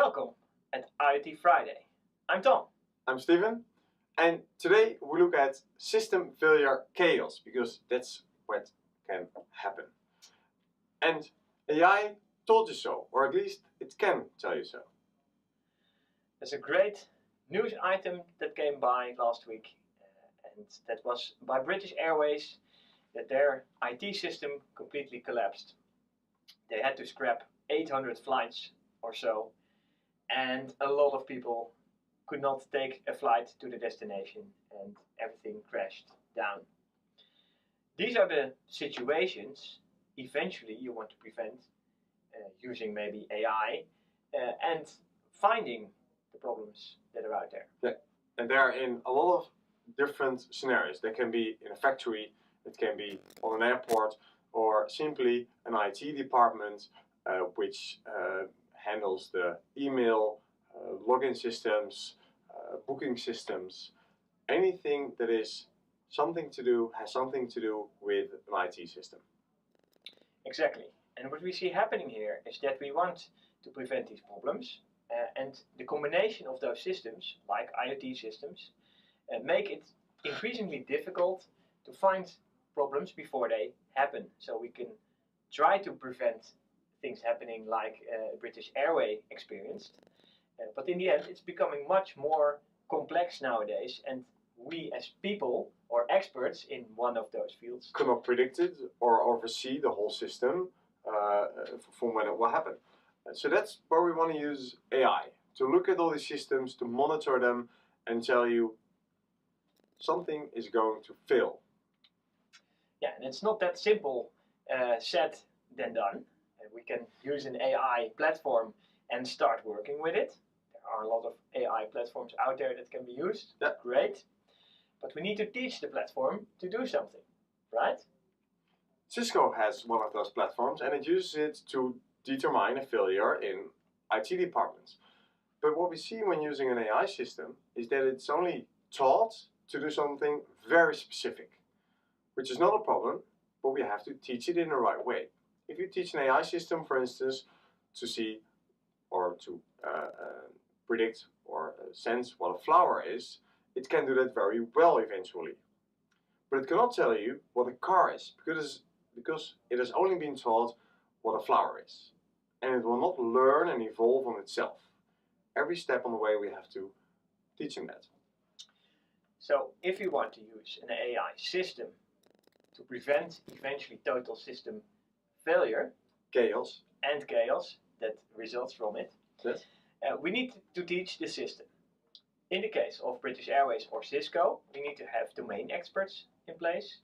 Welcome at IoT Friday. I'm Tom. I'm Steven, and today we look at system failure chaos, because that's what can happen. And AI told you so, or at least it can tell you so. There's a great news item that came by last week, and that was by British Airways, that their IT system completely collapsed. They had to scrap 800 flights or so, and a lot of people could not take a flight to the destination, and everything crashed down. These are the situations eventually you want to prevent using maybe AI and finding the problems that are out there. Yeah. And they are in a lot of different scenarios. They can be in a factory, it can be on an airport, or simply an IT department which handles the email, login systems, booking systems, anything that is has something to do with an IT system. Exactly. And what we see happening here is that we want to prevent these problems, and the combination of those systems, like IoT systems, make it increasingly difficult to find problems before they happen. So we can try to prevent things happening like British Airways experienced, but in the end it's becoming much more complex nowadays, and we as people or experts in one of those fields cannot predict it or oversee the whole system from when it will happen. So that's where we want to use AI, to look at all these systems, to monitor them and tell you something is going to fail. Yeah, and it's not that simple said than done. We can use an AI platform and start working with it. There are a lot of AI platforms out there that can be used. Yeah. Great. But we need to teach the platform to do something, right? Cisco has one of those platforms, and it uses it to determine a failure in IT departments. But what we see when using an AI system is that it's only taught to do something very specific, which is not a problem, but we have to teach it in the right way. If you teach an AI system, for instance, to see or to predict or sense what a flower is, it can do that very well eventually. But it cannot tell you what a car is, because it has only been taught what a flower is. And it will not learn and evolve on itself. Every step on the way we have to teach them that. So if you want to use an AI system to prevent eventually total system failure, chaos that results from it, yes. We need to teach the system. In the case of British Airways or Cisco, we need to have domain experts in place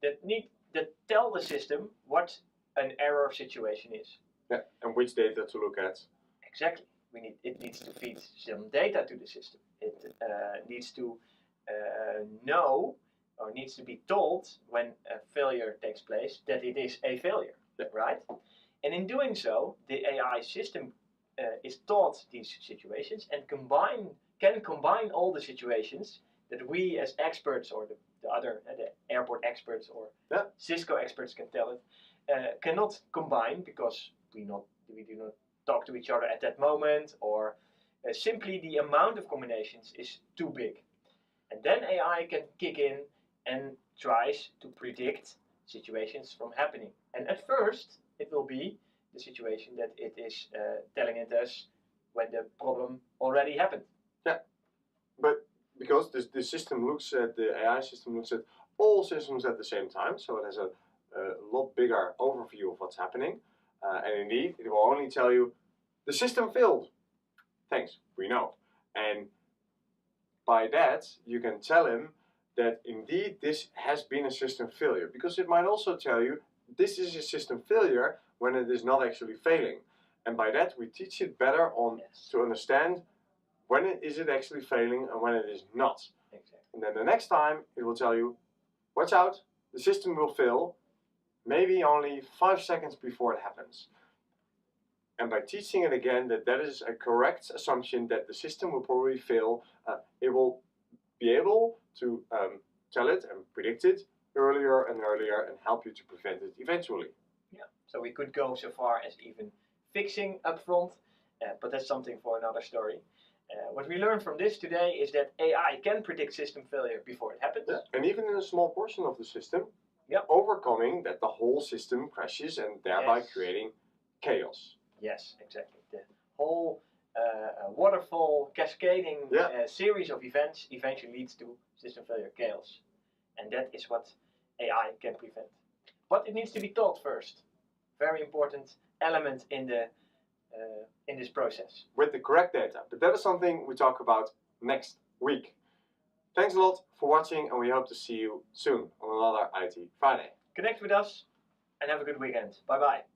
that tell the system what an error situation is. Yeah, and which data to look at. Exactly. It needs to feed some data to the system. It needs to know, or needs to be told when a failure takes place, that it is a failure, yeah. Right? And in doing so, the AI system is taught these situations and can combine all the situations that we as experts or the airport experts or yeah. Cisco experts can tell it, cannot combine because we do not talk to each other at that moment, or simply the amount of combinations is too big. And then AI can kick in and tries to predict situations from happening. And at first, it will be the situation that it is telling it us when the problem already happened. Yeah, but because the AI system looks at all systems at the same time, so it has a lot bigger overview of what's happening. And indeed, it will only tell you, the system failed. Thanks, we know. And by that, you can tell him that indeed this has been a system failure, because it might also tell you this is a system failure when it is not actually failing. And by that, we teach it better to understand when is it actually failing and when it is not. Exactly. And then the next time, it will tell you, watch out, the system will fail, maybe only 5 seconds before it happens. And by teaching it again that is a correct assumption, that the system will probably fail, it will be able to tell it and predict it earlier and earlier and help you to prevent it eventually. Yeah, so we could go so far as even fixing upfront but that's something for another story. What we learned from this today is that AI can predict system failure before it happens. Yeah. And even in a small portion of the system, Yep. overcoming that the whole system crashes and thereby Yes. creating chaos. Yes, exactly. The whole waterfall cascading series of events eventually leads to system failure chaos. And that is what AI can prevent. But it needs to be taught first. Very important element in this process. With the correct data. But that is something we talk about next week. Thanks a lot for watching, and we hope to see you soon on another IT Friday. Connect with us and have a good weekend. Bye bye.